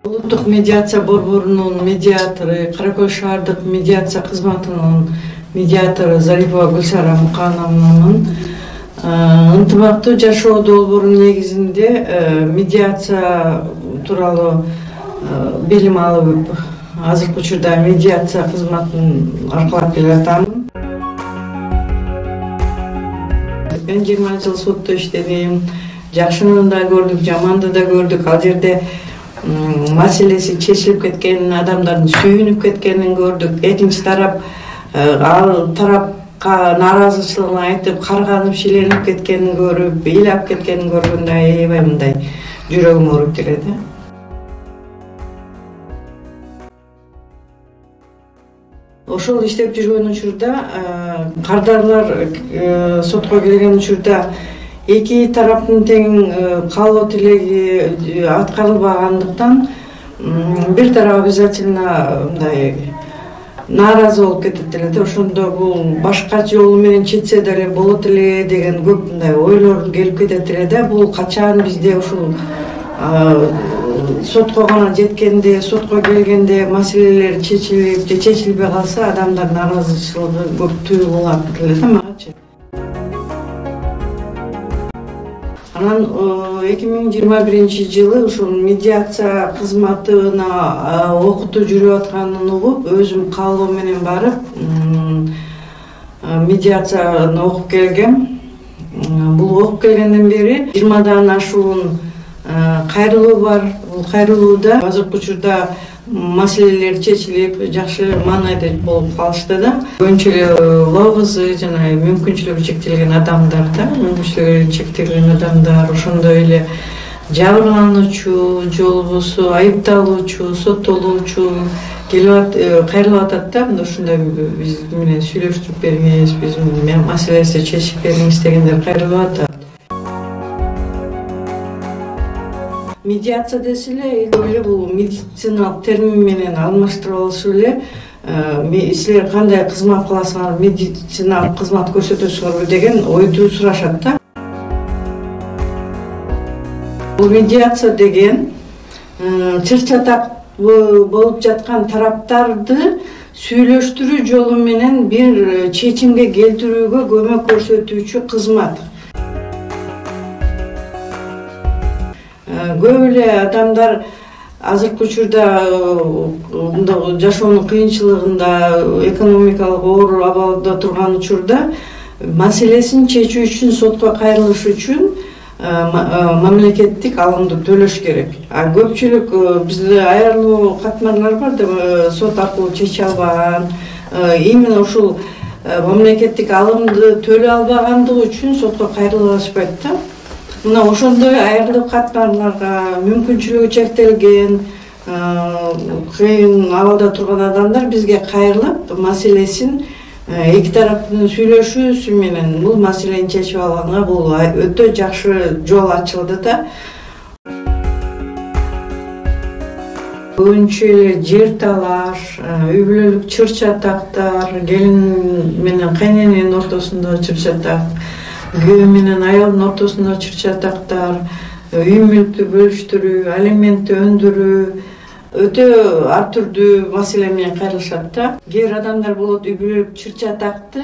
Улуттук медиация борборунун медиатору, Кара Көл шаардык медиация кызматынын медиатору Зарипова Гүлсара Мукановнанын ынтымактуу жашоо долбоорунун негизинде медиация тууралуу билим алып, азыркы учурда медиация кызматын аркылап келатамын. Мен 20 жыл сотто иштедим. Жакшыны да көрдүк, жаманды да көрдүк. Ал жерде маселеси чечилип кеткен, адамдардын сүйүнүп кеткенин көрдүк. Экинчи тарап ал тарапка нааразычылыгын айтып, карганып, шийленип кеткенин көрүп, ыйлап кеткенин көргөндө аябай мындай жүрөгүм ооруп келет. Ошол иштеп жүргөн учурда кардарлар сотко келген учурда эки тараптын тең каалоо тилеги аткарылбагандыктан бир тарап обязательно мындай нааразы болуп кетет эле. Ошондо бул башка жолу менен чечсе деле болот эле деген көп мындай ойлор келип кетет эле да. Бул качан бизде ушул сотко гана жеткенде, сотко келгенде маселелер чечилип же чечилбей калса, адамдар нааразычылыгы көптүү болот эле да магачы. Анан 2021 жылы ушул медиация кызматына окутуу жүрүп атканын угуп, өзүм каалоо менен барып, медиацияны окуп келгем. Бул окуп келгенден бери 20 ашуун кайрылуу бар. Бул кайрылууда азыркы учурда маселелер чечилип, жакшы маанайда болуп калышты да. Көбүнчө эле логозу жана мүмкүнчүлүгү чектелген адамдар да, мүмкүнчүлүгү чектелген адамдар, ошондой эле жабырлануучу, же болбосо айыпталуучу, соттолуучу келип кайрылып атат да. Ушундай биз менен сүйлөштүрүп бериңиз, биздин маселебизди чечип бериңиз дегендер кайрылып атат. Медиация десе эле бул медициналык термин менен алмаштырып алышып эле силер кандай кызмат кыласыңар, медициналык кызмат көрсөтөсүңөрбү деген ойду сурашат да. Бул медиация деген чыр-чатак болуп жаткан тараптарды сүйлөштүрүү жолу менен бир чечимге келтирүүгө көмөк көрсөтүүчү кызмат. Көп эле адамдар азыркы учурда жашоонун кыйынчылыгында, экономикалык оор абалда турган учурда маселесин чечүү үчүн сотко кайрылыш үчүн мамлекеттик алымды төлөш керек. Көпчүлүк бизде айрылуу катмарлар бар да, сот аркылуу чече албаган. Именно ушул мамлекеттик алымды төлөй албагандыгы үчүн сотко кайрыла алышпайт да. Мына ошондой айрылып катмарларга, мүмкүнчүлүгү чектелген, кыйын абалда турган адамдар бизге кайрылып, маселесин эки тараптын сүйлөшүүсү менен бул маселени чечип алганга бул өтө жакшы жол ачылды да. Көбүнчө эле жер талаш, үй бүлөлүк чыр-чатактар, келин менен кайнененин ортосунда чыр-чатак, күйөө менен аялдын ортосунда чыр-чатактар, үй мүлктү бөлүштүрүү, алиментти өндүрүү, өтө ар түрдүү маселе менен кайрылышат да. Кээ бир адамдар болот, үй бүлөлүк чыр-чатакты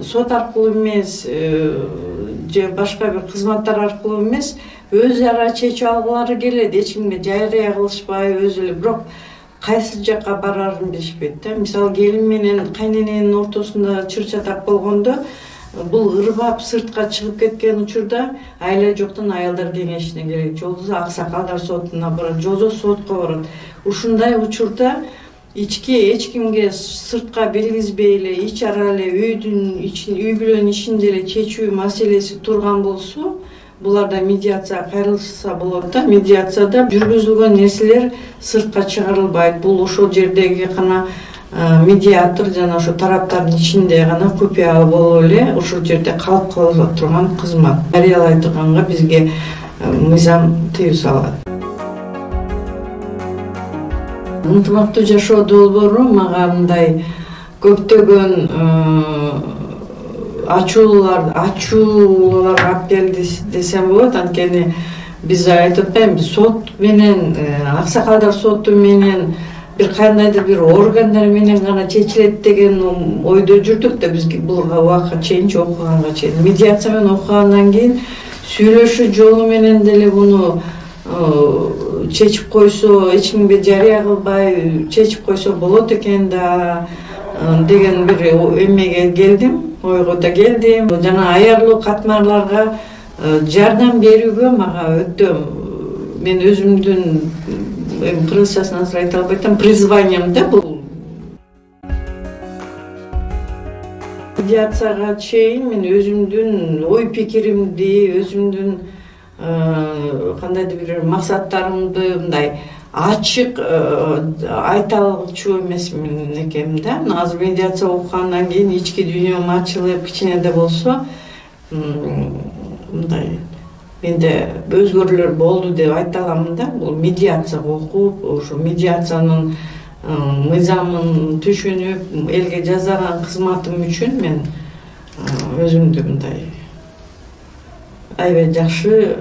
сот аркылуу эмес, же башка бир кызматтар аркылуу эмес, өз ара чечип алгылары келет, эч кимге жарыя кылышпай, өзү эле. Бирок кайсы жакка барарын билишпейт да. Мисалы, келин менен кайнененин ортосунда чыр-чатак болгондо, бул ырбап сыртка чыгып кеткен учурда айла жоктон аялдар кеңешине келет, же болбосо аксакалдар сотуна барат, же болбосо сотко барат. Ушундай учурда эч кимге сыртка белгизбей эле, ич ара эле үй бүлөнүн ичинде эле чечүү маселеси турган болсо, буларда медиация кайрылышса болот да. Медиацияда жүргүзүлгөн нерселер сыртка чыгарылбайт. Бул ошол жердеги гана медиатор жана ошо тараптардын ичинде гана купуя болуп эле ошол жерде калып кала турган кызмат. Жарыялай турганга бизге мыйзам тыюу салат. Ынтымактуу жашоо долбоору мага мындай көптөгөн ачуулар алып келди десем болот. Анткени биз айтып атпаймынбы, сот менен аксакалдар соту менен бир кандайдыр бир органдар менен гана чечилет деген ойдо жүрдүк да, биз бул убакка чейин окуганга чейин. Медиация менен окугандан кийин сүйлөшүү жолу менен деле буну чечип койсо, эч кимге жарыя кылбай чечип койсо болот экен да деген бир эмеге келдим, ойго да келдим. Жана аярлуу катмарларга жардам берүүгө мага өтө, мен өзүмдүн кыргызчасын азыр айта албай атам, призванием да бул. Медиацияга чейин мен өзүмдүн ой пикиримди, өзүмдүн кандайдыр бир максаттарымды мындай ачык айта алчу эмесмин экенмин да. Азыр медиация окугандан кийин ички дүйнөм ачылып, кичине да болсо мындай менде өзгөрүүлөр болду деп айта аламын да. Бул медиация окуп, ошо медиациянын мыйзамын түшүнүп, элге жасаган кызматым үчүн мен өзүмдү мындай аябай жакшы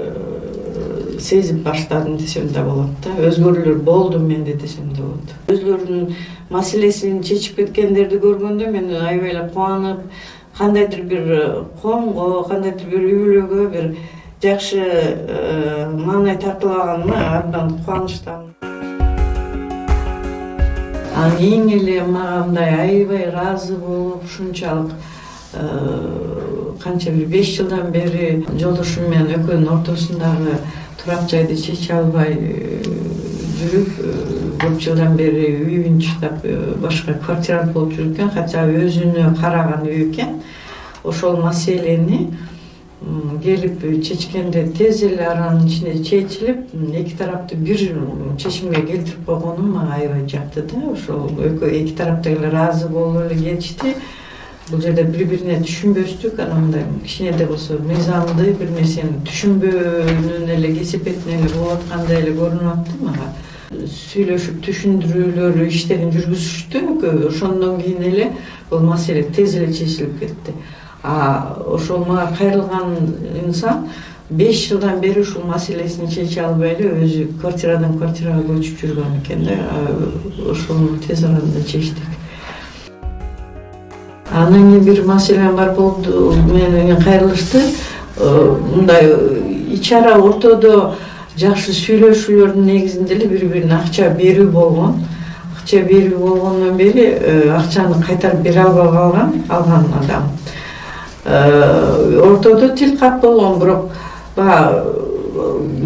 сезип баштадым десем да болот да. Өзгөрүүлөр болду менде десем да болот. Өзлөрүнүн маселесин чечип кеткендерди көргөндө мен аябай эле кубанып, кандайдыр бир коомго, кандайдыр бир үй бүлөгө бир жакшы маанай тартылаганыма абдан кубанычтамын. Эң эле мага мындай аябай ыраазы болуп, ушунчалык канча бир 5 жылдан бери жолдошум менен экөөнүн ортосундагы турак жайды чече албай жүрүп, көп жылдан бери үйүн чыдап башка квартирант болуп жүрүп экен, хотя өзүнө караган үй экен. Ошол маселени келип чечкенде тез эле аранын ичинде чечилип, эки тарапты бир чечимге келтирип койгонум мага аябай жакты да. Ошол эки тарап деле ыраазы болуп эле кетишти. Бул жерде бири-бирине түшүнбөстүк, анан мындай кичине да болсо мыйзамды бир нерсени түшүнбөөнүн эле кесепетинен эле болуп аткандай эле көрүнүп атты мага. Сүйлөшүп түшүндүрүүлөр иштерин жүргүзүштү. Ошондон кийин эле бул маселе тез эле чечилип кетти. Ошол мага кайрылган инсан 5 жылдан бери ушул маселесин чече албай эле өзү квартирадан квартирага көчүп жүргөн экен да. Ошону тез арада чечтик. Анан кийин бир маселем бар болду, менен кайрылышты. Мындай ич ара ортодо жакшы сүйлөшүүлөрдүн негизинде эле бири-бирине акча берүү болгон. Акча берүү болгондон бери акчаны кайтарып бере албай алган адам. Ортодо тил кат болгон, бирок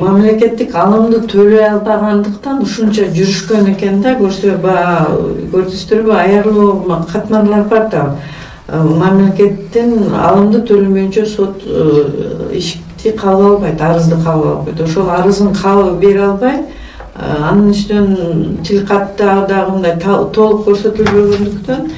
мамлекеттик алымды төлөй албагандыктан ушунча жүрүшкөн экен да. Көрдүңүздөрбү, аярлуу катмарлар бар да. Мамлекеттин алымды төлөмөйүнчө сот ишти кабыл албайт, арызды кабыл албайт. Ошол арызын кабыл бере албай, анын үстүнөн тил катта дагы мындай толук көрсөтүлбөгөндүктөн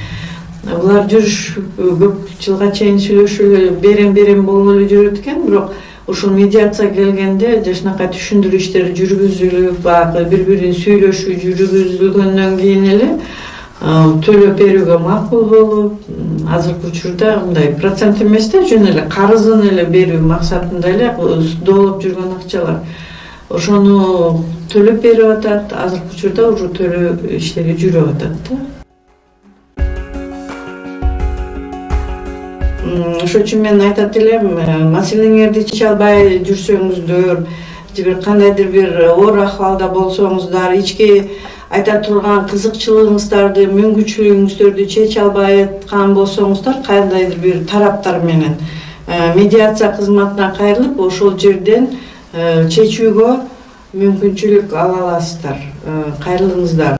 булар жүрүшүп көп жылга чейин сүйлөшүүлөр берем болуп эле жүрөт экен. Бирок ушул медиация келгенде жашынакай түшүндүрүү иштери жүргүзүлүп, баягы бири-бирин сүйлөшүү жүргүзүлгөндөн кийин эле төлөп берүүгө макул болуп, азыркы учурда мындай процент эмес да, жөн эле карызын эле берүү максатында эле доолоп жүргөн акчалар. Ошону төлөп берип атат. Азыркы учурда уже төлөө иштери жүрүп атат да. Ошон үчүн мен айтат элем, маселеңерди чече албай жүрсөңүздөр, же бир кандайдыр бир оор акыбалда болсоңуздар, ички айта турган кызыкчылыгыңыздарды, мүмкүнчүлүгүңүздөрдү чече албай аткан болсоңуздар, кандайдыр бир тараптар менен медиация кызматына кайрылып, ошол жерден чечүүгө мүмкүнчүлүк ала аласыздар. Кайрылыңыздар.